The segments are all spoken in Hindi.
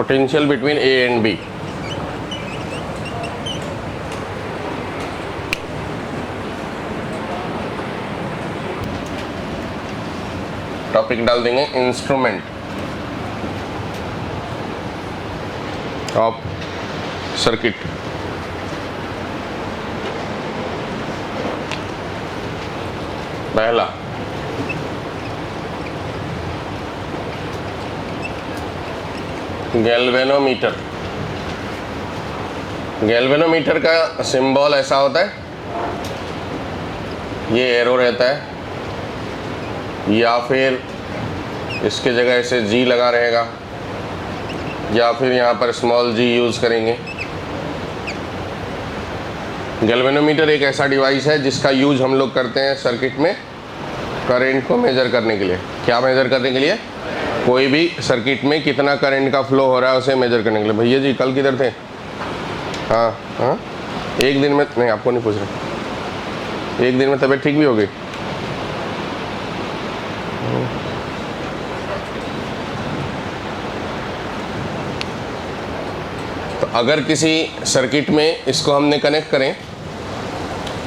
Potential between A and B. Topic डाल देंगे इंस्ट्रूमेंट ऑफ सर्किट। पहला गैल्वेनोमीटर। गैल्वेनोमीटर का सिंबल ऐसा होता है, ये एरो रहता है, या फिर इसके जगह ऐसे जी लगा रहेगा, या फिर यहाँ पर स्मॉल जी यूज़ करेंगे। गैल्वेनोमीटर एक ऐसा डिवाइस है जिसका यूज हम लोग करते हैं सर्किट में करंट को मेज़र करने के लिए। क्या मेज़र करने के लिए? कोई भी सर्किट में कितना करंट का फ्लो हो रहा है उसे मेज़र करने के लिए। भैया जी कल किधर थे? हाँ हाँ, एक दिन में नहीं, आपको नहीं पूछ रहा, एक दिन में तबीयत ठीक भी हो गई? तो अगर किसी सर्किट में इसको हमने कनेक्ट करें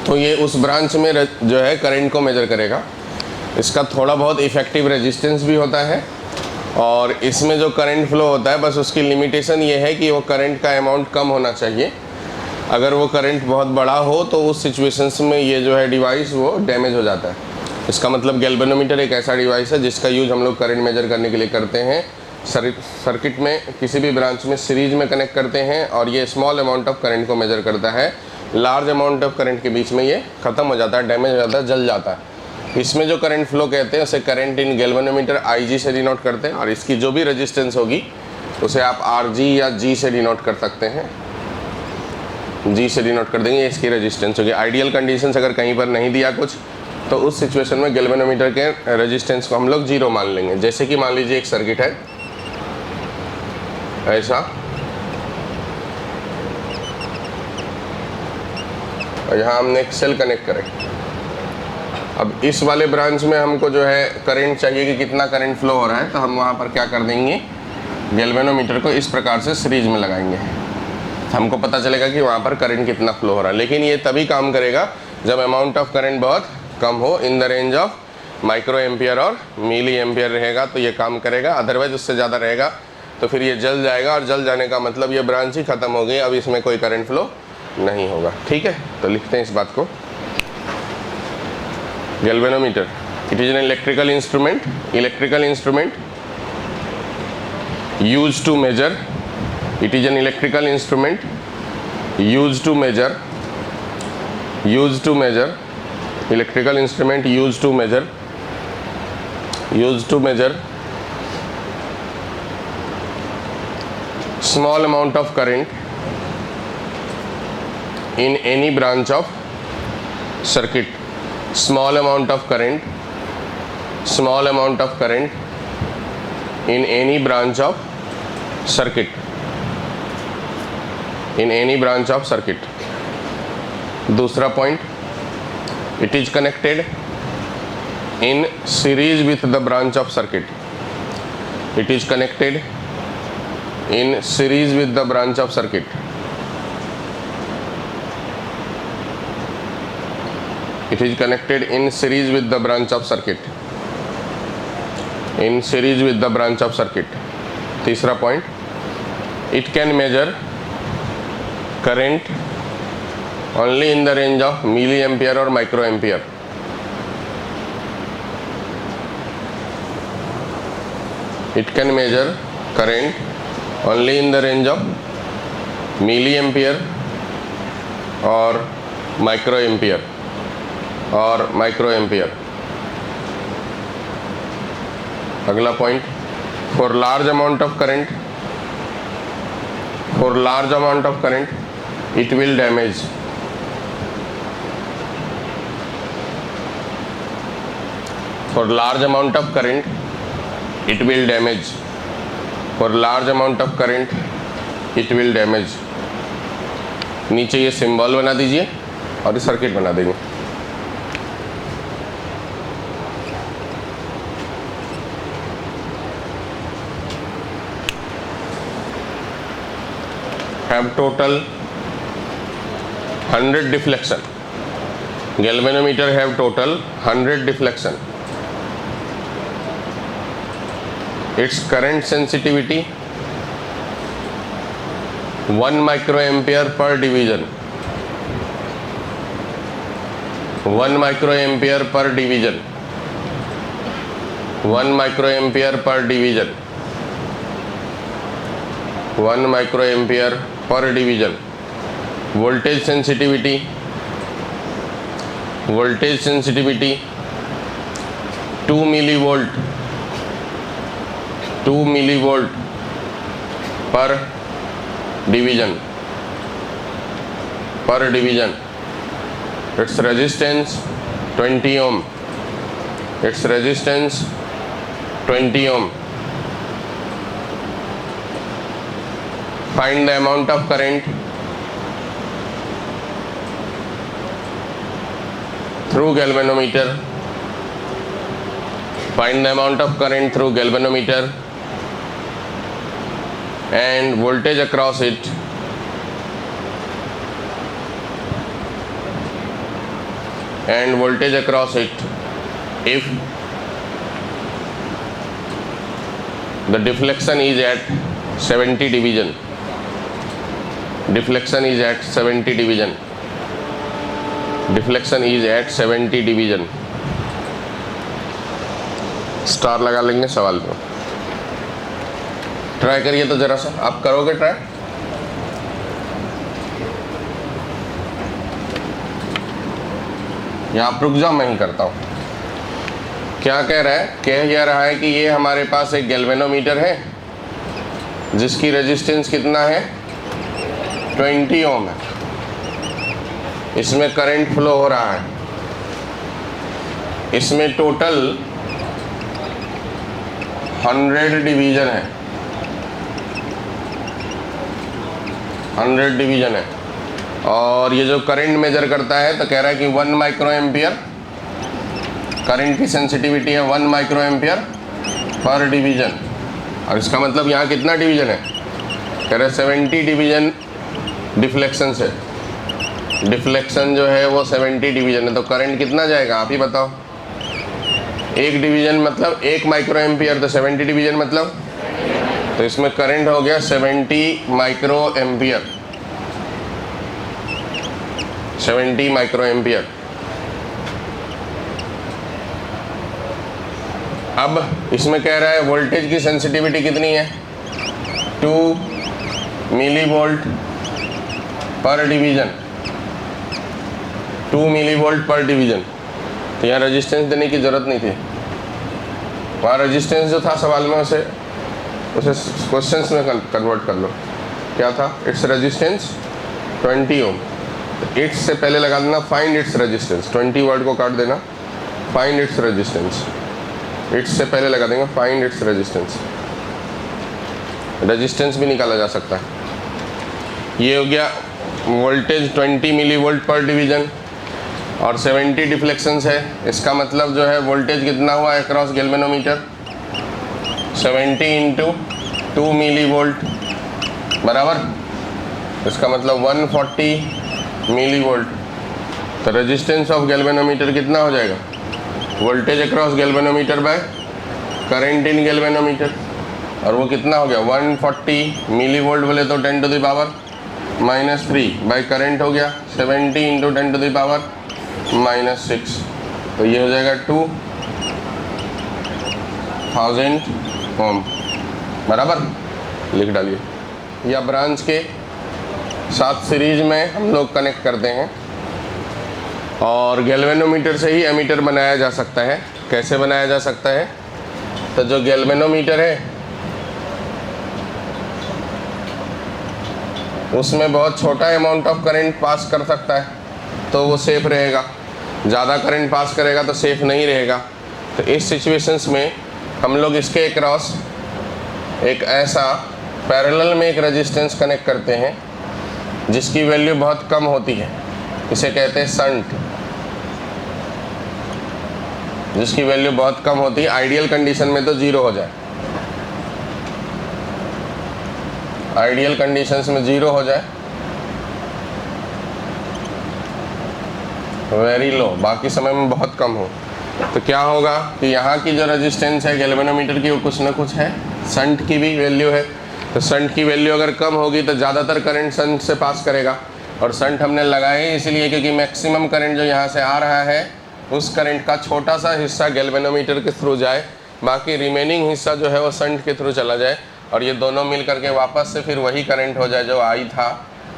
तो ये उस ब्रांच में जो है करंट को मेज़र करेगा। इसका थोड़ा बहुत इफ़ेक्टिव रेजिस्टेंस भी होता है, और इसमें जो करंट फ्लो होता है बस उसकी लिमिटेशन ये है कि वो करंट का अमाउंट कम होना चाहिए। अगर वो करंट बहुत बड़ा हो तो उस सिचुएशंस में ये जो है डिवाइस वो डैमेज हो जाता है। इसका मतलब गैल्वेनोमीटर एक ऐसा डिवाइस है जिसका यूज हम लोग करंट मेजर करने के लिए करते हैं। सर्किट में किसी भी ब्रांच में सीरीज में कनेक्ट करते हैं और ये स्मॉल अमाउंट ऑफ करंट को मेजर करता है। लार्ज अमाउंट ऑफ करंट के बीच में ये ख़त्म हो जाता है, डैमेज हो जाता है, जल जाता है। इसमें जो करंट फ्लो कहते हैं उसे करंट इन गैल्वेनोमीटर IG से डिनोट करते हैं, और इसकी जो भी रेजिस्टेंस होगी उसे आप RG या G से डिनोट कर सकते हैं। G से डिनोट कर देंगे, इसकी रेजिस्टेंस होगी। आइडियल कंडीशंस अगर कहीं पर नहीं दिया कुछ तो उस सिचुएशन में गैल्वेनोमीटर के रेजिस्टेंस को हम लोग 0 मान लेंगे। जैसे कि मान लीजिए एक सर्किट है ऐसा, और यहाँ हमने एक सेल कनेक्ट करें। अब इस वाले ब्रांच में हमको जो है करंट चाहिए कि कितना करंट फ्लो हो रहा है, तो हम वहाँ पर क्या कर देंगे, गैल्वेनोमीटर को इस प्रकार से सीरीज में लगाएंगे। हमको पता चलेगा कि वहाँ पर करंट कितना फ्लो हो रहा है। लेकिन ये तभी काम करेगा जब अमाउंट ऑफ करंट बहुत कम हो, in the range of micro ampere और मिली एम्पियर रहेगा तो ये काम करेगा। अदरवाइज उससे ज़्यादा रहेगा तो फिर ये जल जाएगा, और जल जाने का मतलब ये ब्रांच ही ख़त्म हो गई, अब इसमें कोई करंट फ्लो नहीं होगा। ठीक है, तो लिखते हैं इस बात को। Galvanometer, it is an electrical instrument used to measure, it is an electrical instrument used to measure, electrical instrument used to measure small amount of current in any branch of circuit. Small amount of current in any branch of circuit, दूसरा point, it is connected in series with the branch of circuit. It is connected in series with the branch of circuit. It is connected in series with the branch of circuit. तीसरा point, it can measure current only in the range of milliampere or microampere. It can measure current only in the range of milliampere or microampere. अगला point, for large amount of current it will damage. For large amount of current it will damage. नीचे ये सिंबल बना दीजिए और ये सर्किट बना देंगे। have total 100 deflection. Galvanometer have total 100 deflection. Its current sensitivity 1 microampere per division. 1 microampere per division. 1 microampere per division. 1 microampere per division. Voltage sensitivity 2 millivolt. 2 millivolt per division. Its resistance 20 ohm. Its resistance 20 ohm. Find the amount of current through galvanometer. Find the amount of current through galvanometer and voltage across it. If the deflection is at 70 division. Deflection is at 70 division. Star लगा लेंगे सवाल में। ट्राई करिए तो जरा सा, आप करोगे ट्राई? या आप रुक जाओ, मैं ही करता हूँ। क्या कह रहा है? कह यह रहा है कि ये हमारे पास एक गैल्वेनोमीटर है जिसकी रेजिस्टेंस कितना है? 20 ओम है। इसमें करंट फ्लो हो रहा है। इसमें टोटल 100 डिवीजन है। 100 डिवीजन है और ये जो करंट मेजर करता है तो कह रहा है कि 1 माइक्रो एम्पियर करंट की सेंसिटिविटी है, 1 माइक्रो एम्पियर पर डिवीजन। और इसका मतलब यहाँ कितना डिवीजन है? कह रहे 70 डिवीजन डिफ्लेक्शन से। डिफ्लेक्शन जो है वो 70 डिवीजन है, तो करंट कितना जाएगा आप ही बताओ। एक डिवीजन मतलब 1 माइक्रो एम्पियर, तो 70 डिवीजन मतलब, तो इसमें करंट हो गया 70 माइक्रो एम्पियर। 70 micro ampere. अब इसमें कह रहा है वोल्टेज की सेंसिटिविटी कितनी है? 2 मिलीवोल्ट पर डिवीजन। 2 मिलीवोल्ट पर डिवीजन। तो यहाँ रेजिस्टेंस देने की ज़रूरत नहीं थी। वहाँ रेजिस्टेंस जो था सवाल में उसे क्वेश्चंस में कन्वर्ट कर लो। क्या था? Its resistance 20 Om. इट्स से पहले लगा देना फाइंड इट्स रेजिस्टेंस। 20 वर्ड को काट देना, फाइंड इट्स रेजिस्टेंस। इट्स से पहले लगा देंगे फाइंड इट्स रेजिस्टेंस। रेजिस्टेंस भी निकाला जा सकता है। ये हो गया वोल्टेज 20 मिलीवोल्ट पर डिवीजन और 70 डिफ्लेक्शंस है। इसका मतलब जो है वोल्टेज कितना हुआ अक्रॉस गैल्वेनोमीटर? 70 इंटू 2 मिलीवोल्ट बराबर, इसका मतलब 140 मिलीवोल्ट। तो रेजिस्टेंस ऑफ गैल्वेनोमीटर कितना हो जाएगा? Voltage across galvanometer by current in galvanometer, और वो कितना हो गया? 140 मिलीवोल्ट बोले तो 10 to the power -3 by current हो गया 70 इंटू 10 टू द पावर -6। तो ये हो जाएगा 2000 ओम बराबर। लिख डालिए। या ब्रांच के साथ सीरीज में हम लोग कनेक्ट करते हैं और गैल्वेनोमीटर से ही एमीटर बनाया जा सकता है। कैसे बनाया जा सकता है? तो जो गैल्वेनोमीटर है उसमें बहुत छोटा अमाउंट ऑफ करंट पास कर सकता है तो वो सेफ रहेगा। ज़्यादा करंट पास करेगा तो सेफ नहीं रहेगा। तो इस सिचुएशंस में हम लोग इसके अक्रॉस एक ऐसा पैरेलल में एक रेजिस्टेंस कनेक्ट करते हैं जिसकी वैल्यू बहुत कम होती है। इसे कहते हैं शंट, जिसकी वैल्यू बहुत कम होती है। आइडियल कंडीशन में तो 0 हो जाए। आइडियल कंडीशंस में 0 हो जाए, वेरी लो, बाकी समय में बहुत कम हो, तो क्या होगा कि यहाँ की जो रेजिस्टेंस है गैल्वेनोमीटर की वो कुछ ना कुछ है, शंट की भी वैल्यू है। तो शंट की वैल्यू अगर कम होगी तो ज़्यादातर करंट शंट से पास करेगा, और शंट हमने लगाए इसलिए क्योंकि मैक्सिमम करंट जो यहाँ से आ रहा है उस करंट का छोटा सा हिस्सा गैल्वेनोमीटर के थ्रू जाए, बाकी रिमेनिंग हिस्सा जो है वो शंट के थ्रू चला जाए, और ये दोनों मिल करके वापस से फिर वही करंट हो जाए जो आई था।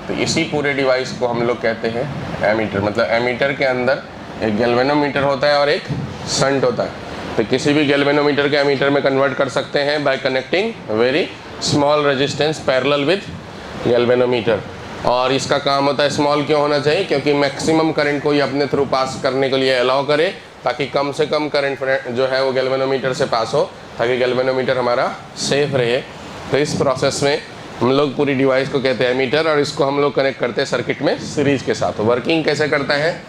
तो इसी पूरे डिवाइस को हम लोग कहते हैं एमीटर। मतलब एमीटर के अंदर एक गैल्वेनोमीटर होता है और एक शंट होता है। तो किसी भी गैल्वेनोमीटर के एमीटर में कन्वर्ट कर सकते हैं bye connecting very small resistance parallel with galvanometer. और इसका काम होता है, स्मॉल क्यों होना चाहिए, क्योंकि मैक्सिमम करंट को ये अपने थ्रू पास करने के लिए अलाउ करे, ताकि कम से कम करंट जो है वो गैल्वेनोमीटर से पास हो, ताकि गैल्वेनोमीटर हमारा सेफ रहे। तो इस प्रोसेस में हम लोग पूरी डिवाइस को कहते हैं एमीटर, और इसको हम लोग कनेक्ट करते हैं सर्किट में सीरीज़ के साथ। वर्किंग कैसे करता है,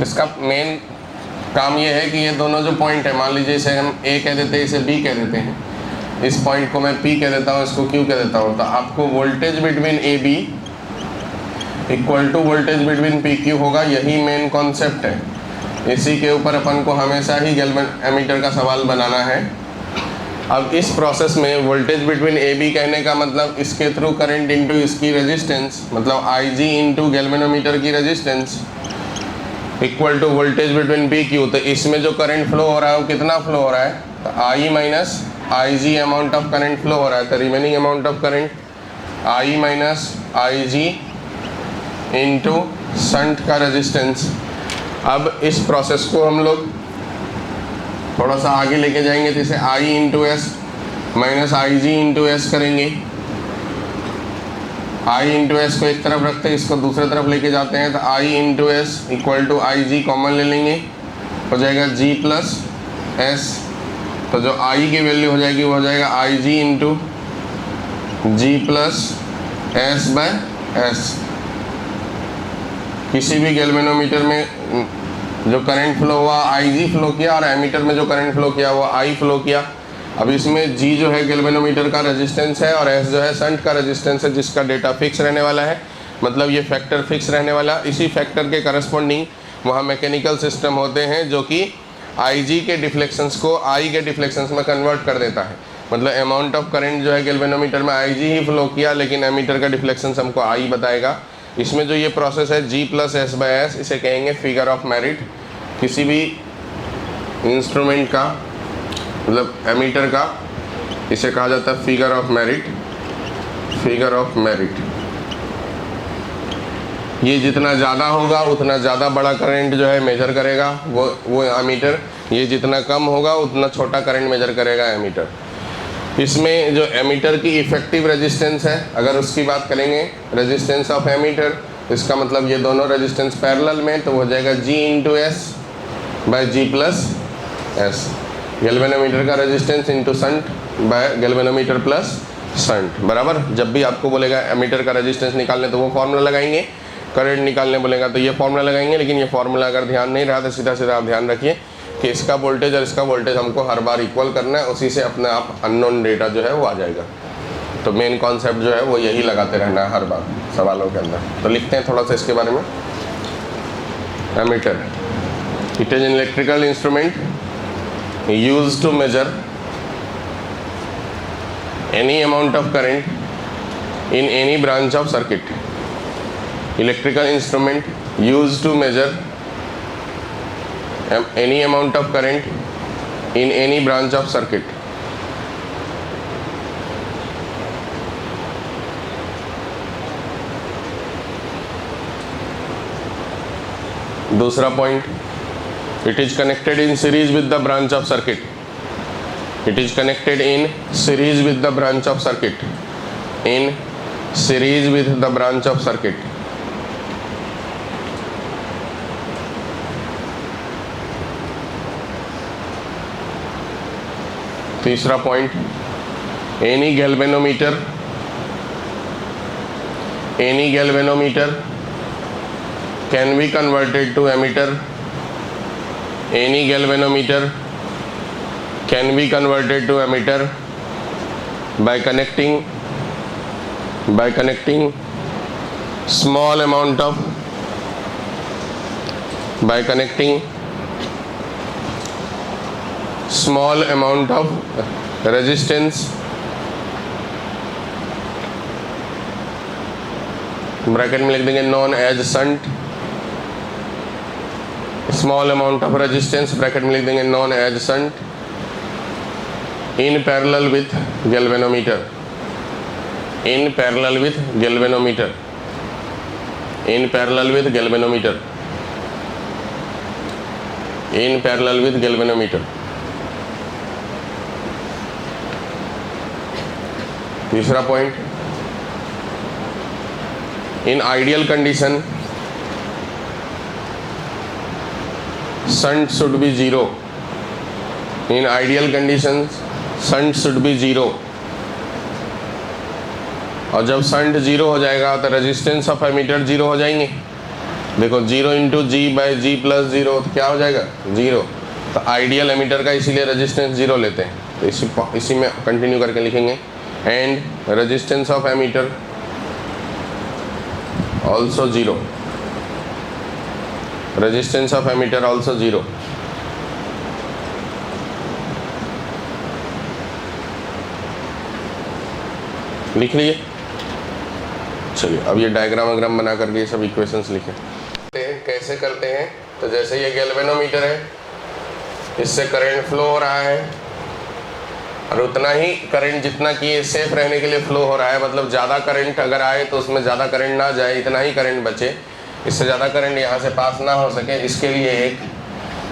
इसका मेन काम ये है कि ये दोनों जो पॉइंट है, मान लीजिए इसे हम ए कह देते हैं, इसे बी कह देते हैं, इस पॉइंट को मैं पी कह देता हूँ, इसको क्यू कह देता हूँ। तो आपको voltage between A B equal to voltage between P Q होगा, यही मेन कॉन्सेप्ट है। इसी के ऊपर अपन को हमेशा ही एमीटर का सवाल बनाना है। अब इस प्रोसेस में वोल्टेज बिटवीन ए बी कहने का मतलब इसके थ्रू करंट इनटू इसकी रेजिस्टेंस, मतलब आई जी इंटू गैल्वेनोमीटर की resistance equal to voltage between P Q. तो इसमें जो करंट फ्लो हो रहा है वो कितना फ्लो हो रहा है, तो I minus I G amount of current flow हो रहा है। तो remaining amount of current I minus I G into shunt का रेजिस्टेंस। अब इस प्रोसेस को हम लोग थोड़ा सा आगे लेके जाएंगे, तो इसे आई into S minus I G into S करेंगे। आई इंटू एस को एक तरफ रखते हैं, इसको दूसरे तरफ लेके जाते हैं, तो I into S equal to I G common ले लेंगे, हो जाएगा जी प्लस एस। तो जो आई की वैल्यू हो जाएगी वो हो जाएगा I G into G plus S by S. किसी भी गैल्वेनोमीटर में जो करंट फ्लो हुआ आई जी फ्लो किया, और एमीटर में जो करंट फ्लो किया वो आई फ्लो किया। अब इसमें जी जो है गैल्वेनोमीटर का रेजिस्टेंस है, और एस जो है शंट का रेजिस्टेंस है, जिसका डेटा फिक्स रहने वाला है, मतलब ये फैक्टर फिक्स रहने वाला। इसी फैक्टर के करस्पॉन्डिंग वहाँ मैकेनिकल सिस्टम होते हैं जो कि आई जी के डिफ्लेक्शंस को आई के डिफ्लेक्शंस में कन्वर्ट कर देता है। मतलब अमाउंट ऑफ करंट जो है गैल्वेनोमीटर में आई जी ही फ्लो किया, लेकिन एमीटर का डिफ्लेक्शंस हमको आई बताएगा। इसमें जो ये प्रोसेस है जी प्लस एस बाय एस, इसे कहेंगे फिगर ऑफ मेरिट। किसी भी इंस्ट्रूमेंट का मतलब एमीटर का इसे कहा जाता है figure of merit. Figure of merit, ये जितना ज़्यादा होगा उतना ज़्यादा बड़ा करंट जो है मेजर करेगा वो एमीटर, ये जितना कम होगा उतना छोटा करंट मेजर करेगा एमीटर। इसमें जो एमीटर की इफेक्टिव रेजिस्टेंस है, अगर उसकी बात करेंगे रेजिस्टेंस ऑफ एमीटर, इसका मतलब ये दोनों रेजिस्टेंस पैरेलल में, तो हो जाएगा G into S by G plus S. Galvanometer का resistance into shunt by galvanometer plus shunt बराबर। जब भी आपको बोलेगा एमीटर का रेजिस्टेंस निकालने तो वो फॉर्मूला लगाएंगे, करंट निकालने बोलेगा तो ये फॉर्मूला लगाएंगे। लेकिन ये फॉर्मूला अगर ध्यान नहीं रहा तो सीधा सीधा आप ध्यान रखिए कि इसका वोल्टेज और इसका वोल्टेज हमको हर बार इक्वल करना है, उसी से अपने आप अननोन डेटा जो है वो आ जाएगा। तो मेन कॉन्सेप्ट जो है वो यही लगाते रहना है हर बार सवालों के अंदर। तो लिखते हैं थोड़ा सा इसके बारे में। Ammeter, it is an electrical instrument used to measure any amount of current in any branch of circuit. Electrical instrument used to measure any amount of current in any branch of circuit. दूसरा point, it is connected in series with the branch of circuit. It is connected in series with the branch of circuit. In series with the branch of circuit. तीसरा point, any galvanometer can be converted to ammeter. Any galvanometer can be converted to ammeter by connecting by connecting small amount of resistance, bracket में लिख देंगे known as shunt, small amount of resistance bracket में लिख देंगे known as shunt, in parallel with galvanometer, in parallel with galvanometer, in parallel with galvanometer, in parallel with galvanometer. तीसरा point, in ideal condition shunt should be zero, in ideal condition shunt should be zero. और जब शंट जीरो हो जाएगा तो रेजिस्टेंस ऑफ एमीटर जीरो हो जाएंगे। देखो 0 into G by G plus zero तो क्या हो जाएगा, जीरो। तो आइडियल एमीटर का इसीलिए रेजिस्टेंस जीरो लेते हैं। तो इसी में कंटिन्यू करके लिखेंगे and resistance of ammeter also 0, resistance of emitter also 0। लिख लिए। चलिए अब ये डायग्राम वग्राम बना करके ये सब इक्वेशंस लिखें। कैसे करते हैं, तो जैसे ये गैल्वेनोमीटर है, इससे करंट फ्लो हो रहा है और उतना ही करंट जितना कि ये सेफ रहने के लिए फ्लो हो रहा है, मतलब ज़्यादा करंट अगर आए तो उसमें ज़्यादा करंट ना जाए, इतना ही करंट बचे, इससे ज़्यादा करंट यहाँ से पास ना हो सके, इसके लिए एक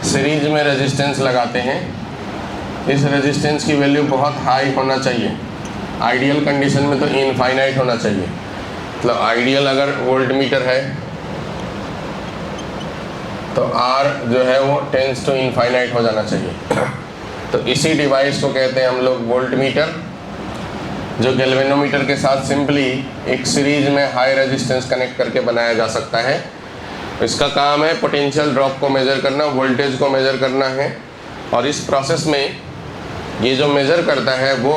सीरीज में रेजिस्टेंस लगाते हैं। इस रेजिस्टेंस की वैल्यू बहुत हाई होना चाहिए, आइडियल कंडीशन में तो इनफाइनाइट होना चाहिए। मतलब आइडियल अगर वोल्ट मीटर है तो R जो है वो टेंस टू इनफाइनाइट हो जाना चाहिए। तो इसी डिवाइस को कहते हैं हम लोग वोल्ट मीटर, जो गैल्वेनोमीटर के साथ सिंपली एक सीरीज में हाई रेजिस्टेंस कनेक्ट करके बनाया जा सकता है। इसका काम है पोटेंशियल ड्रॉप को मेज़र करना, वोल्टेज को मेज़र करना है। और इस प्रोसेस में ये जो मेज़र करता है वो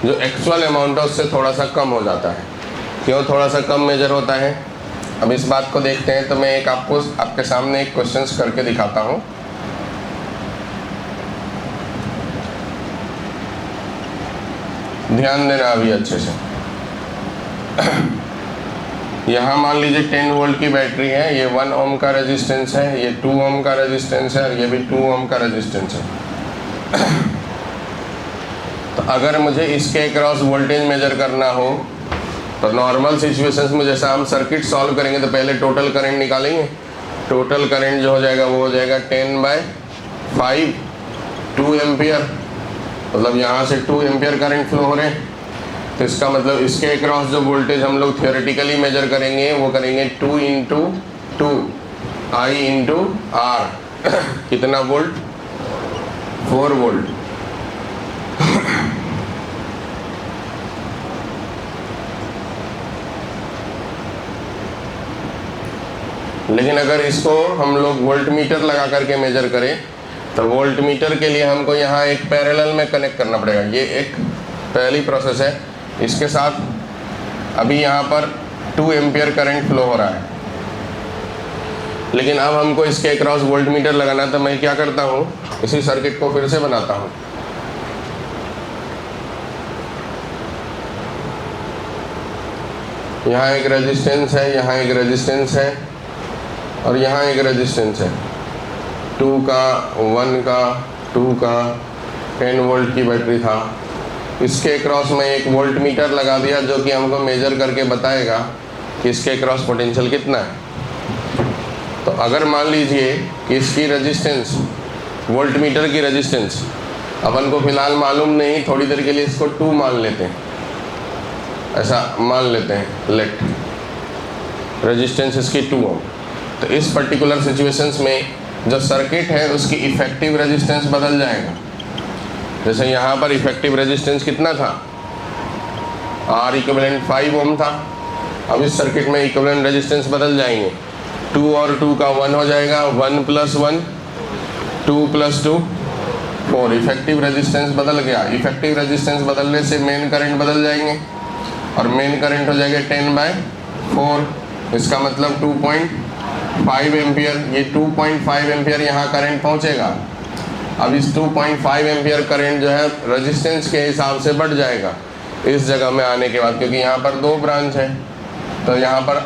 जो एक्चुअल अमाउंट है उससे थोड़ा सा कम हो जाता है। क्यों थोड़ा सा कम मेज़र होता है, अब इस बात को देखते हैं। तो मैं एक आपके सामने एक क्वेश्चंस करके दिखाता हूँ। ध्यान देना अभी अच्छे से। यहाँ मान लीजिए 10 वोल्ट की बैटरी है, ये 1 ओम का रेजिस्टेंस है, ये 2 ओम का रेजिस्टेंस है और ये भी 2 ओम का रेजिस्टेंस है। तो अगर मुझे इसके अक्रॉस वोल्टेज मेजर करना हो तो नॉर्मल सिचुएशंस में जैसा हम सर्किट सॉल्व करेंगे तो पहले टोटल करंट निकालेंगे। टोटल करंट जो हो जाएगा वो हो जाएगा 10/5 2 एम्पियर, मतलब यहाँ से 2 एम्पियर करंट फ्लो हो रहे हैं। तो इसका मतलब इसके अक्रॉस जो वोल्टेज हम लोग थियोरेटिकली मेजर करेंगे वो करेंगे 2 इंटू 2 I इंटू R। कितना वोल्ट, 4 वोल्ट। लेकिन अगर इसको हम लोग वोल्ट मीटर लगा करके मेजर करें तो वोल्ट मीटर के लिए हमको यहाँ एक पैरेलल में कनेक्ट करना पड़ेगा। ये एक पहली प्रोसेस है। इसके साथ अभी यहाँ पर 2 एम्पियर करंट फ्लो हो रहा है, लेकिन अब हमको इसके अक्रॉस वोल्ट मीटर लगाना है। तो मैं क्या करता हूँ, इसी सर्किट को फिर से बनाता हूँ। यहाँ एक रेजिस्टेंस है, यहाँ एक रेजिस्टेंस है और यहाँ एक रेजिस्टेंस है। 2 का, 1 का, 2 का, 10 वोल्ट की बैटरी था। इसके अक्रॉस में एक वोल्ट मीटर लगा दिया जो कि हमको मेजर करके बताएगा कि इसके अक्रॉस पोटेंशियल कितना है। तो अगर मान लीजिए कि इसकी रेजिस्टेंस, वोल्ट मीटर की रेजिस्टेंस अपन को फ़िलहाल मालूम नहीं, थोड़ी देर के लिए इसको 2 मान लेते हैं, ऐसा मान लेते हैं। लेट रेजिस्टेंस इसकी 2 ओम। तो इस पर्टिकुलर सिचुएशंस में जो सर्किट है उसकी इफेक्टिव रेजिस्टेंस बदल जाएगा। जैसे यहाँ पर इफेक्टिव रेजिस्टेंस कितना था, R इक्विवेलेंट 5 ओम था। अब इस सर्किट में इक्विवेलेंट रेजिस्टेंस बदल जाएंगे। 2 और 2 का 1 हो जाएगा, 1 + 1 2 + 2 4। इफेक्टिव रेजिस्टेंस बदल गया। इफेक्टिव रेजिस्टेंस बदलने से मेन करंट बदल जाएंगे। और मेन करंट हो जाएगा 10/4। इसका मतलब 2.5 एम्पियर। ये 2.5 एम्पियर यहाँ करंट पहुँचेगा। अब इस 2.5 एम्पियर करंट जो है रेजिस्टेंस के हिसाब से बढ़ जाएगा इस जगह में आने के बाद, क्योंकि यहाँ पर 2 ब्रांच है। तो यहाँ पर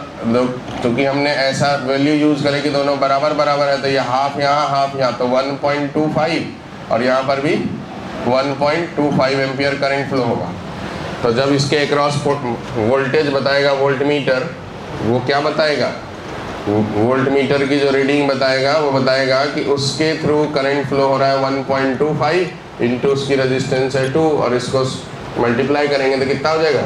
क्योंकि हमने ऐसा वैल्यू यूज़ करे कि दोनों बराबर बराबर है, तो ये हाफ यहाँ हाफ यहाँ, तो 1.25 और यहाँ पर भी 1.25 एम्पियर करंट फ्लो होगा। तो जब इसके अक्रॉस वोल्टेज बताएगा वोल्ट मीटर, वो क्या बताएगा, वोल्ट मीटर की जो रीडिंग बताएगा वो बताएगा कि उसके थ्रू करंट फ्लो हो रहा है 1.25 इंटू उसकी रेजिस्टेंस है 2, और इसको मल्टीप्लाई करेंगे तो कितना हो जाएगा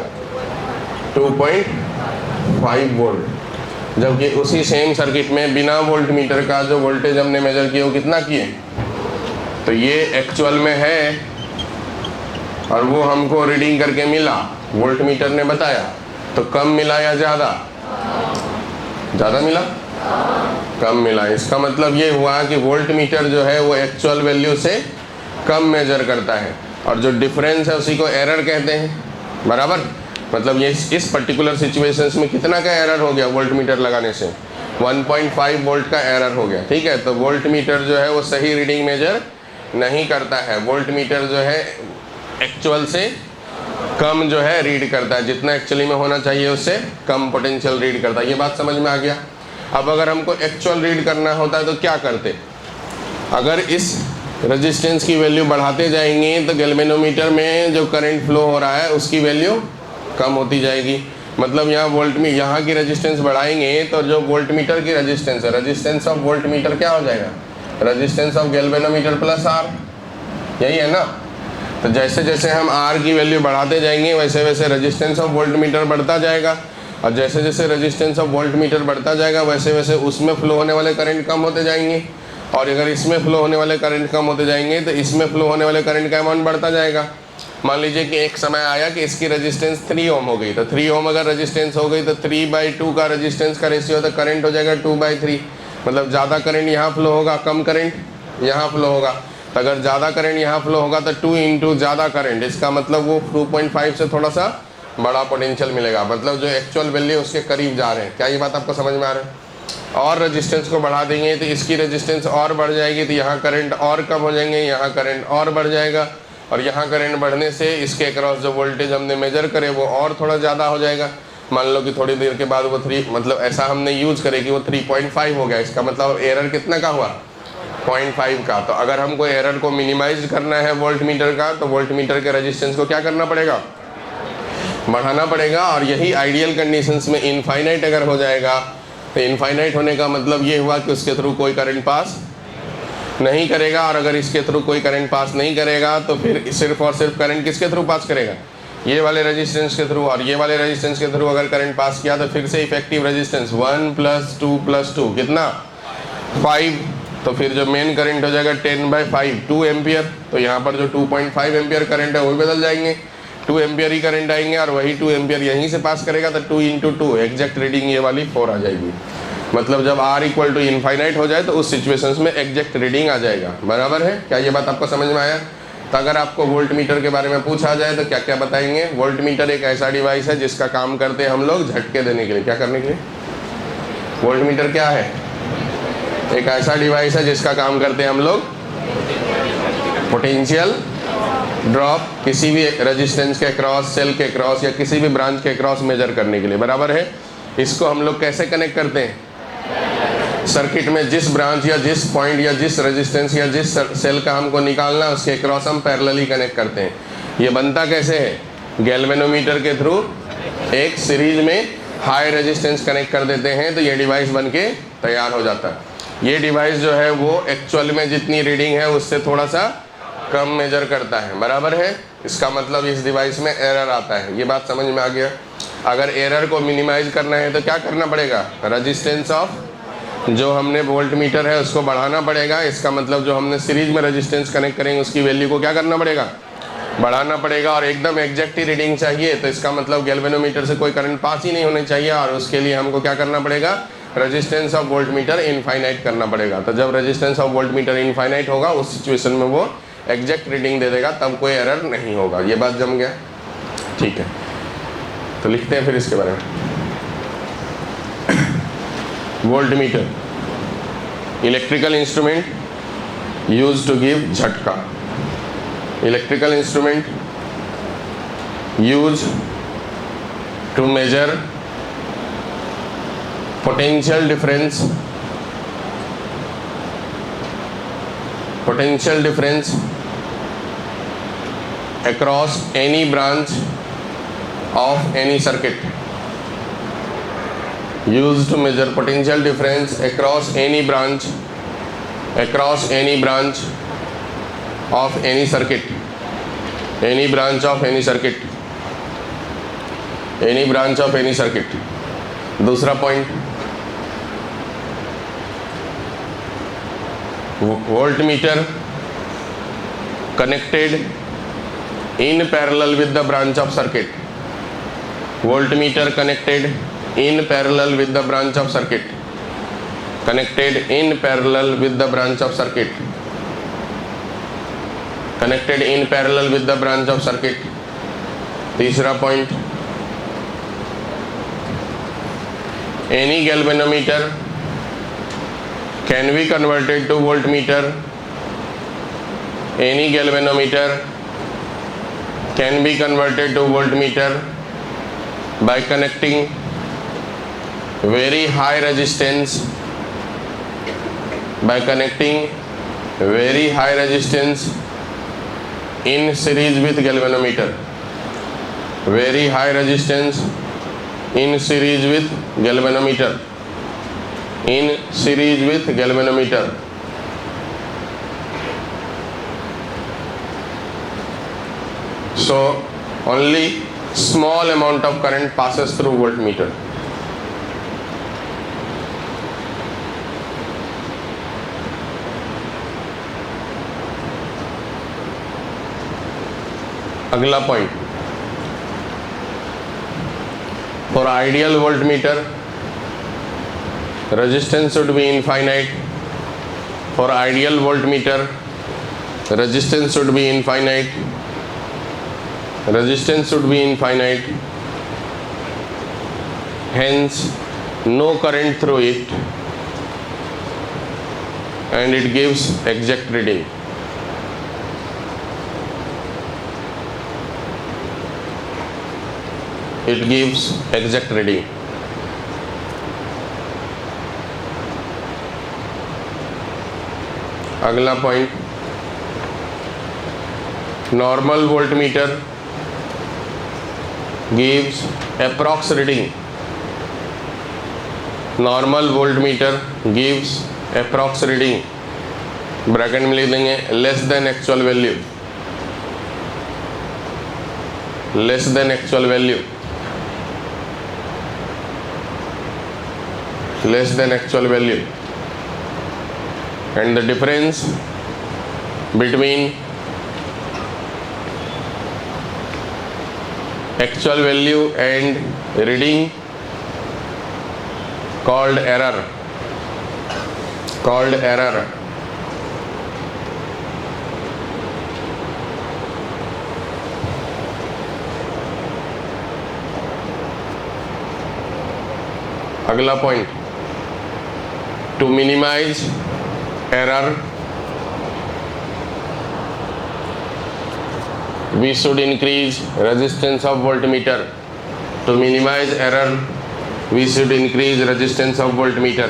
2.5 वोल्ट। जबकि उसी सेम सर्किट में बिना वोल्ट मीटर का जो वोल्टेज हमने मेजर किया वो कितना किए, तो ये एक्चुअल में है और वो हमको रीडिंग करके मिला, वोल्ट मीटर ने बताया। तो कम मिला या ज़्यादा, ज़्यादा मिला, कम मिला। इसका मतलब ये हुआ कि वोल्ट मीटर जो है वो एक्चुअल वैल्यू से कम मेजर करता है, और जो डिफरेंस है उसी को एरर कहते हैं। बराबर, मतलब ये इस पर्टिकुलर सिचुएशंस में कितना का एरर हो गया वोल्ट मीटर लगाने से, 1.5 वोल्ट का एरर हो गया। ठीक है, तो वोल्ट मीटर जो है वो सही रीडिंग मेजर नहीं करता है। वोल्ट मीटर जो है एक्चुअल से कम जो है रीड करता है, जितना एक्चुअली में होना चाहिए उससे कम पोटेंशियल रीड करता है। ये बात समझ में आ गया। अब अगर हमको एक्चुअल रीड करना होता है तो क्या करते, अगर इस रेजिस्टेंस की वैल्यू बढ़ाते जाएंगे तो गैल्वेनोमीटर में जो करंट फ्लो हो रहा है उसकी वैल्यू कम होती जाएगी। मतलब यहाँ वोल्ट में यहाँ की रेजिस्टेंस बढ़ाएंगे तो जो वोल्ट मीटर की रेजिस्टेंस है, रेजिस्टेंस ऑफ वोल्ट मीटर क्या हो जाएगा, resistance of galvanometer plus R, यही है ना। तो जैसे जैसे हम आर की वैल्यू बढ़ाते जाएंगे वैसे वैसे रेजिस्टेंस ऑफ वोल्ट मीटर बढ़ता जाएगा, और जैसे जैसे रेजिस्टेंस ऑफ वोल्ट मीटर बढ़ता जाएगा वैसे वैसे उसमें फ्लो होने वाले करंट कम होते जाएंगे, और अगर इसमें फ्लो होने वाले करंट कम होते जाएंगे तो इसमें फ्लो होने वाले करंट का अमाउंट बढ़ता जाएगा। मान लीजिए कि एक समय आया कि इसकी रेजिस्टेंस 3 ओम हो गई, तो 3 ओम अगर रेजिस्टेंस हो गई तो 3/2 का रेजिस्टेंस का रेशियो, तो करंट हो जाएगा 2/3। मतलब ज़्यादा करंट यहाँ फ्लो होगा, कम करंट यहाँ फ्लो होगा। तो अगर ज़्यादा करंट यहाँ फ्लो होगा तो 2 इंटू ज़्यादा करंट, इसका मतलब वो 2.5 से थोड़ा सा बड़ा पोटेंशियल मिलेगा। मतलब जो एक्चुअल वैल्यू उसके करीब जा रहे हैं। क्या ये बात आपको समझ में आ रहा है। और रेजिस्टेंस को बढ़ा देंगे तो इसकी रेजिस्टेंस और बढ़ जाएगी, तो यहाँ करंट और कम हो जाएंगे, यहाँ करंट और बढ़ जाएगा, और यहाँ करंट बढ़ने से इसके अक्रॉस जो वोल्टेज हमने मेजर करे वो और थोड़ा ज़्यादा हो जाएगा। मान लो कि थोड़ी देर के बाद वो 3, मतलब ऐसा हमने यूज़ करे कि वो 3.5 हो गया, इसका मतलब एरर कितना का हुआ, 0.5 का। तो अगर हमको एरर को मिनिमाइज करना है वोल्ट मीटर का, तो वोल्ट मीटर के रेजिस्टेंस को क्या करना पड़ेगा, बढ़ाना पड़ेगा। और यही आइडियल कंडीशंस में इनफाइनाइट अगर हो जाएगा, तो इनफाइनाइट होने का मतलब ये हुआ कि उसके थ्रू कोई करंट पास नहीं करेगा, और अगर इसके थ्रू कोई करंट पास नहीं करेगा तो फिर सिर्फ और सिर्फ करंट किसके थ्रू पास करेगा, ये वाले रेजिस्टेंस के थ्रू। और ये वाले रेजिस्टेंस के थ्रू अगर करंट पास किया तो फिर से इफेक्टिव रेजिस्टेंस 1 + 2 + 2 कितना 5, तो फिर जो मेन करंट हो जाएगा 10/5 2 एम्पियर। तो यहाँ पर जो 2.5 एम्पियर करंट है वो भी बदल जाएंगे, 2 एम्पियर ही करंट आएंगे, और वही 2 एम्पियर यहीं से पास करेगा, तो 2 × 2 एग्जैक्ट रीडिंग ये वाली 4 आ जाएगी। मतलब जब R = इनफाइनाइट हो जाए तो उस सिचुएशंस में एग्जैक्ट रीडिंग आ जाएगा। बराबर है, क्या ये बात आपको समझ में आया। तो अगर आपको वोल्ट मीटर के बारे में पूछा जाए तो क्या क्या बताएंगे। वोल्ट मीटर एक ऐसा डिवाइस है जिसका काम करते हैं हम लोग झटके देने के लिए। क्या करने के लिए, वोल्ट मीटर क्या है, एक ऐसा डिवाइस है जिसका काम करते हैं हम लोग पोटेंशियल ड्रॉप किसी भी रेजिस्टेंस के क्रॉस, सेल के क्रॉस या किसी भी ब्रांच के क्रॉस मेजर करने के लिए। बराबर है। इसको हम लोग कैसे कनेक्ट करते हैं, सर्किट में जिस ब्रांच या जिस पॉइंट या जिस रेजिस्टेंस या जिस सेल का हमको निकालना है उसके क्रॉस हम पैरेलली कनेक्ट करते हैं। ये बनता कैसे है, गैल्वेनोमीटर के थ्रू एक सीरीज में हाई रेजिस्टेंस कनेक्ट कर देते हैं तो ये डिवाइस बन के तैयार हो जाता है। ये डिवाइस जो है वो एक्चुअल में जितनी रीडिंग है उससे थोड़ा सा कम मेजर करता है। बराबर है। इसका मतलब इस डिवाइस में एरर आता है। ये बात समझ में आ गया। अगर एरर को मिनिमाइज करना है तो क्या करना पड़ेगा, रेजिस्टेंस ऑफ जो हमने वोल्ट मीटर है उसको बढ़ाना पड़ेगा। इसका मतलब जो हमने सीरीज में रेजिस्टेंस कनेक्ट करेंगे उसकी वैल्यू को क्या करना पड़ेगा, बढ़ाना पड़ेगा। और एकदम एग्जैक्ट ही रीडिंग चाहिए तो इसका मतलब गैल्वेनोमीटर से कोई करंट पास ही नहीं होनी चाहिए, और उसके लिए हमको क्या करना पड़ेगा, resistance of volt meter infinite करना पड़ेगा। तो जब resistance of volt meter infinite होगा उस सिचुएशन में वो एग्जैक्ट रीडिंग दे देगा, तब कोई एरर नहीं होगा। ये बात जम गया, ठीक है। तो लिखते हैं फिर इसके बारे में। Voltmeter, electrical instrument use to give झटका। Electrical instrument use to measure potential difference across any branch of any circuit. Used to measure potential difference across any branch of any circuit. Any branch of any circuit. दूसरा point, volt meter connected in parallel with the branch of circuit. Volt meter connected in parallel with the branch of circuit. Connected in parallel with the branch of circuit. Connected in parallel with the branch of circuit. तीसरा point, any galvanometer can be converted to voltmeter. Any galvanometer can be converted to voltmeter by connecting very high resistance in series with galvanometer. Very high resistance in series with galvanometer. So only small amount of current passes through voltmeter. अगला point, for ideal voltmeter resistance should be infinite. For ideal voltmeter resistance should be infinite. Hence no current through it and it gives exact reading. It gives exact reading. अगला point, normal voltmeter gives approx reading. Normal voltmeter gives approx reading, bracket में लिख देंगे less than actual value. Less than actual value, and the difference between actual value and reading called error. अगला point, to minimize error we should increase resistance of voltmeter. To minimize error we should increase resistance of voltmeter.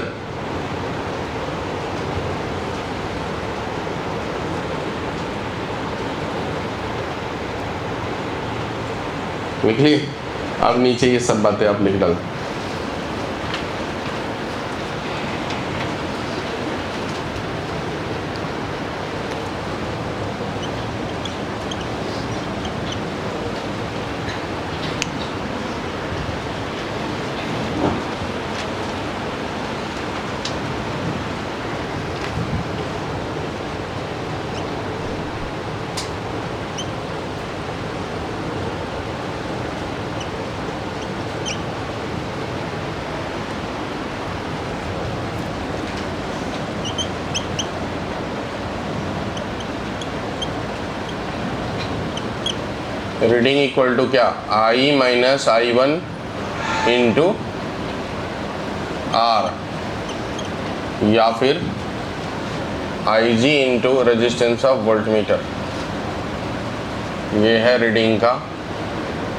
लिखिए आप नीचे ये सब बातें आप लिख डाल. रीडिंग इक्वल टू क्या, I minus I1 into R, या फिर IG into resistance of voltmeter. ये है रीडिंग का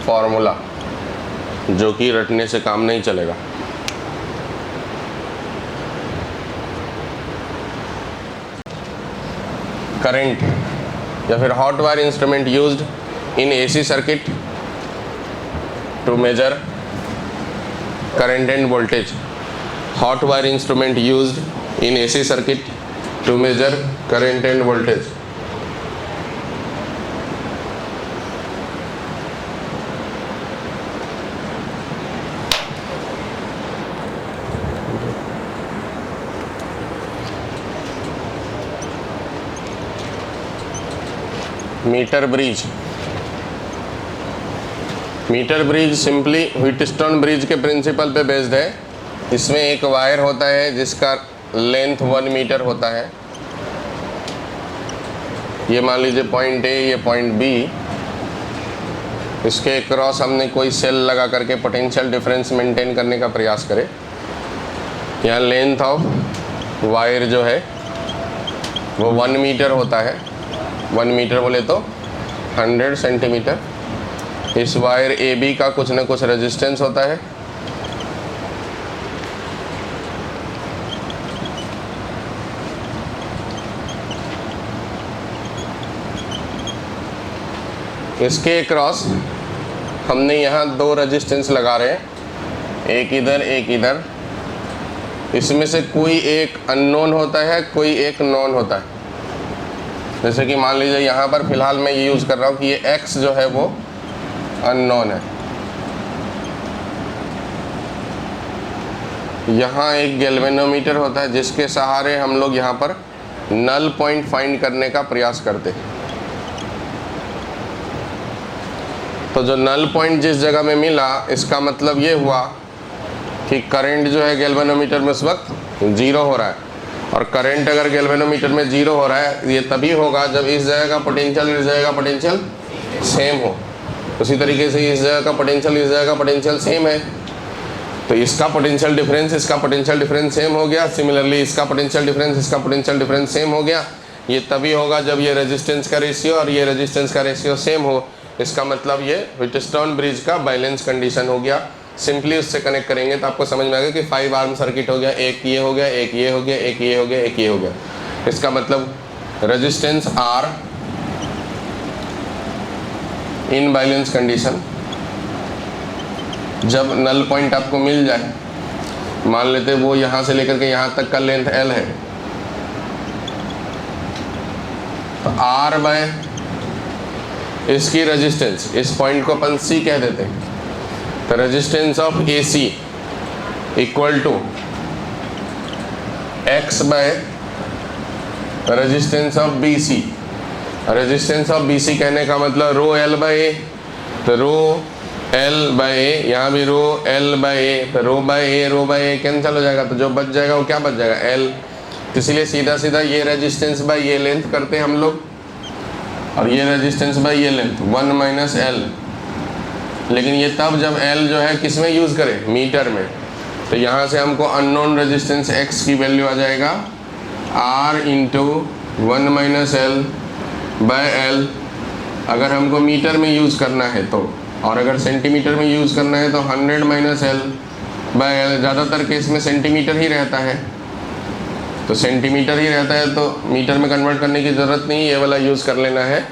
फॉर्मूला, जो कि रटने से काम नहीं चलेगा। करंट या फिर hot wire instrument used in AC circuit to measure current and voltage. Hot wire instrument used in AC circuit to measure current and voltage. Metre bridge. Metre bridge simply Wheatstone bridge के प्रिंसिपल पे बेस्ड है। इसमें एक वायर होता है जिसका लेंथ 1 मीटर होता है। ये मान लीजिए पॉइंट A, ये पॉइंट B। इसके क्रॉस हमने कोई सेल लगा करके पोटेंशियल डिफरेंस मेंटेन करने का प्रयास करें। यहाँ लेंथ ऑफ वायर जो है वो 1 मीटर होता है। 1 मीटर बोले तो 100 सेंटीमीटर। इस वायर AB का कुछ ना कुछ रेजिस्टेंस होता है। इसके क्रॉस हमने यहाँ 2 रेजिस्टेंस लगा रहे हैं, एक इधर एक इधर। इसमें से कोई एक अननोन होता है, कोई एक नॉन होता है। जैसे कि मान लीजिए यहाँ पर फिलहाल मैं ये यूज़ कर रहा हूँ कि ये X जो है वो अननोन है। यहाँ एक गैल्वेनोमीटर होता है जिसके सहारे हम लोग यहाँ पर नल पॉइंट फाइंड करने का प्रयास करते हैं। तो जो नल पॉइंट जिस जगह में मिला, इसका मतलब ये हुआ कि करंट जो है गैल्वेनोमीटर में उस वक्त 0 हो रहा है। और करंट अगर गैल्वेनोमीटर में 0 हो रहा है, ये तभी होगा जब इस जगह का पोटेंशियल इस जगह का पोटेंशियल सेम हो। उसी तरीके से इस जगह का पोटेंशियल इस जगह का पोटेंशियल सेम है, तो इसका पोटेंशियल डिफरेंस इसका पोटेंशियल डिफरेंस सेम हो गया। सिमिलरली इसका पोटेंशियल डिफरेंस इसका पोटेंशियल डिफरेंस सेम हो गया। ये तभी होगा जब ये रेजिस्टेंस का रेशियो और ये रेजिस्टेंस का रेशियो सेम हो। इसका मतलब ये व्हीटस्टोन ब्रिज का बैलेंस कंडीशन हो गया। सिंपली उससे कनेक्ट करेंगे तो आपको समझ में आएगा कि 5 आर्म सर्किट हो गया, एक ये हो गया, एक ये हो गया, एक ये हो गया, एक ये हो गया। इसका मतलब resistance R in balance condition, जब नल पॉइंट आपको मिल जाए, मान लेते वो यहाँ से लेकर के यहाँ तक का लेंथ L है, तो R बाय इसकी रेजिस्टेंस, इस पॉइंट को अपन C कह देते हैं। तो resistance of AC equal to X by resistance of BC। Resistance of BC कहने का मतलब रो L बाय A, तो रो L बाय A, यहाँ भी रो L बाय A, तो रो बाय A कैंसिल हो जाएगा। तो जो बच जाएगा वो क्या बच जाएगा, L। तो इसलिए सीधा सीधा ये रेजिस्टेंस बाय ये लेंथ करते हैं हम लोग, और ये रेजिस्टेंस बाय ये लेंथ 1 माइनस L। लेकिन ये तब जब L जो है किस में यूज़ करें, मीटर में। तो यहाँ से हमको अननोन रेजिस्टेंस X की वैल्यू आ जाएगा R into 1 minus L by L, अगर हमको मीटर में यूज़ करना है तो। और अगर सेंटीमीटर में यूज़ करना है तो 100 माइनस L बाय L। ज़्यादातर केस में सेंटीमीटर ही रहता है, तो सेंटीमीटर ही रहता है तो मीटर में कन्वर्ट करने की ज़रूरत नहीं, ये वाला यूज़ कर लेना है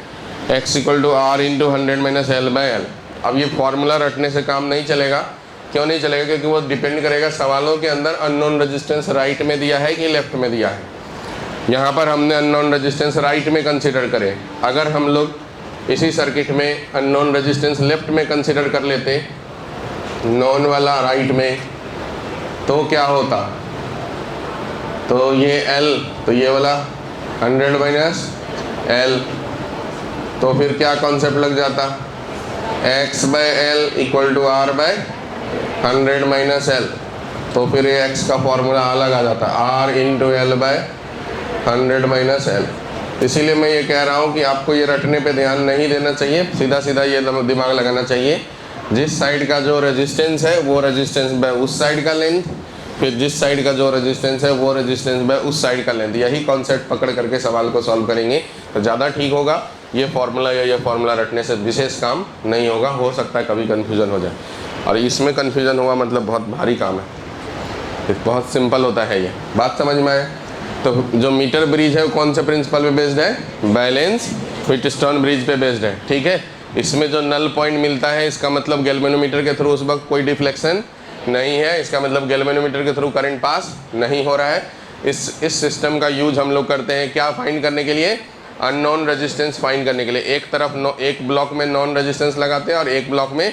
X equal to R into 100 minus L by L। अब ये फार्मूला रटने से काम नहीं चलेगा। क्यों नहीं चलेगा, क्योंकि वो डिपेंड करेगा सवालों के अंदर अननोन रेजिस्टेंस राइट में दिया है कि लेफ्ट में दिया है। यहाँ पर हमने अननोन रेजिस्टेंस राइट में कंसिडर करे। अगर हम लोग इसी सर्किट में अननोन रेजिस्टेंस लेफ्ट में कंसिडर कर लेते, नॉन वाला राइट में, तो क्या होता, तो ये L, तो ये वाला 100 माइनस L, तो फिर क्या कॉन्सेप्ट लग जाता, X by L equal to R by 100 minus L। तो फिर ये X का फॉर्मूला अलग आ जाता, R into L by 100 minus L। इसीलिए मैं ये कह रहा हूँ कि आपको ये रटने पे ध्यान नहीं देना चाहिए, सीधा सीधा ये दिमाग लगाना चाहिए। जिस साइड का जो रेजिस्टेंस है वो रेजिस्टेंस बाय उस साइड का लेंथ, फिर जिस साइड का जो रेजिस्टेंस है वो रेजिस्टेंस बाय उस साइड का लेंथ। यही कॉन्सेप्ट पकड़ करके सवाल को सॉल्व करेंगे तो ज़्यादा ठीक होगा। ये फार्मूला या ये फार्मूला रटने से विशेष काम नहीं होगा, हो सकता है कभी कन्फ्यूज़न हो जाए, और इसमें कन्फ्यूज़न हुआ मतलब बहुत भारी काम है। बहुत सिंपल होता है ये, बात समझ में आए। तो जो मीटर ब्रिज है वो कौन से प्रिंसिपल पे बेस्ड है? बैलेंस व्हीटस्टोन ब्रिज पे बेस्ड है, ठीक है। इसमें जो नल पॉइंट मिलता है इसका मतलब गैल्वेनोमीटर के थ्रू उस वक्त कोई डिफ्लेक्शन नहीं है, इसका मतलब गैल्वेनोमीटर के थ्रू करंट पास नहीं हो रहा है। इस सिस्टम का यूज हम लोग करते हैं क्या फाइंड करने के लिए? अननोन रेजिस्टेंस फाइंड करने के लिए। एक तरफ एक ब्लॉक में नॉन रेजिस्टेंस लगाते हैं और एक ब्लॉक में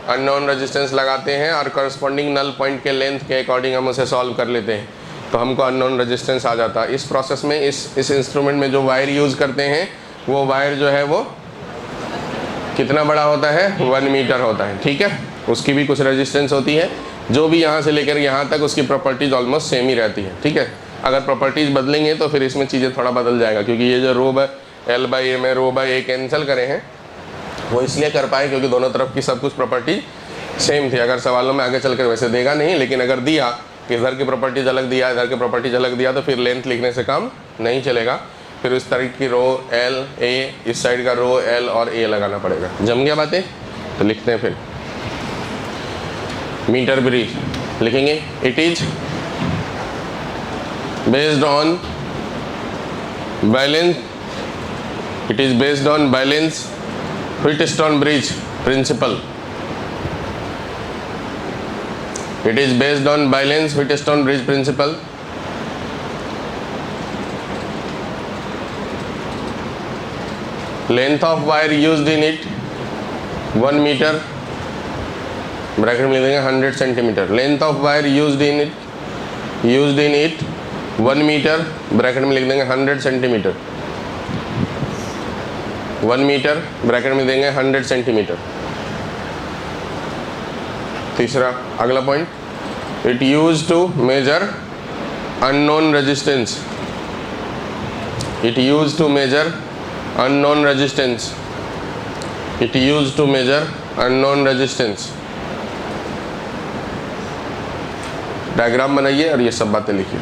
अननोन रेजिस्टेंस लगाते हैं, और करस्पॉन्डिंग नल पॉइंट के लेंथ के अकॉर्डिंग हम उसे सॉल्व कर लेते हैं, तो हमको अननोन रेजिस्टेंस आ जाता है। इस प्रोसेस में इस इंस्ट्रूमेंट में जो वायर यूज़ करते हैं वो वायर जो है वो कितना बड़ा होता है? 1 मीटर होता है, ठीक है। उसकी भी कुछ रेजिस्टेंस होती है, जो भी यहाँ से लेकर यहाँ तक उसकी प्रॉपर्टीज़ ऑलमोस्ट सेम ही रहती है, ठीक है। अगर प्रॉपर्टीज़ बदलेंगे तो फिर इसमें चीज़ें थोड़ा बदल जाएगा, क्योंकि ये जो रो बाय एल बाई ए में रो बाय ए कैंसिल करे हैं वो इसलिए कर पाए क्योंकि दोनों तरफ की सब कुछ प्रॉपर्टी सेम थी। अगर सवालों में आगे चलकर वैसे देगा नहीं, लेकिन अगर दिया कि इधर की प्रॉपर्टीज अलग दिया, इधर की प्रॉपर्टीज अलग दिया, तो फिर लेंथ लिखने से काम नहीं चलेगा। फिर इस तरह की रो एल ए, इस साइड का रो एल और ए लगाना पड़ेगा। जम गया बातें? तो लिखते हैं फिर मीटर ब्रिज लिखेंगे। It is based on balance, it is based on balance Wheatstone bridge principle. It is based on Bayes Wheatstone bridge principle. Length of wire used in it 1 meter, bracket में लिख देंगे 100 centimetre. Length of wire used in it 1 metre, bracket में लिख देंगे 100 सेंटीमीटर। 1 मीटर, ब्रैकेट में देंगे 100 सेंटीमीटर। तीसरा अगला point, it use to measure unknown resistance. It use to measure unknown resistance. It use to measure unknown resistance. Diagram बनाइए और ये सब बातें लिखिए।